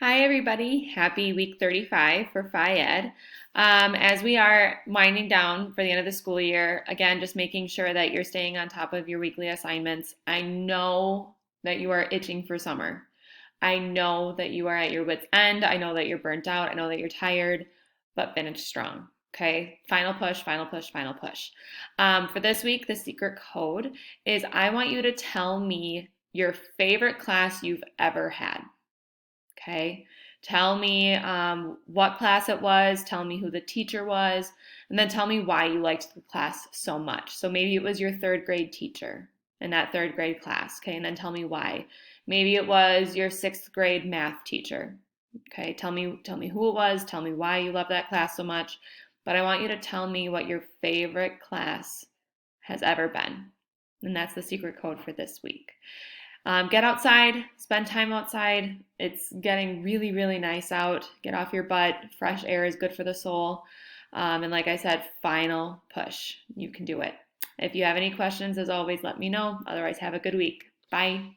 Hi, everybody. Happy week 35 for Phi Ed. As we are winding down for the end of the school year, again, just making sure that you're staying on top of your weekly assignments. I know that you are itching for summer. I know that you are at your wits' end. I know that you're burnt out. I know that you're tired, but finish strong. Okay, final push, final push, final push. For this week, the secret code is I want you to tell me your favorite class you've ever had. Okay. Tell me what class it was, tell me who the teacher was, and then tell me why you liked the class so much. So maybe it was your third grade teacher in that third grade class. Okay. And then tell me why. Maybe it was your sixth grade math teacher. Okay. Tell me who it was, tell me why you love that class so much. But I want you to tell me what your favorite class has ever been. And that's the secret code for this week. Get outside, spend time outside. It's getting really, really nice out. Get off your butt. Fresh air is good for the soul. And like I said, final push. You can do it. If you have any questions, as always, let me know. Otherwise, have a good week. Bye.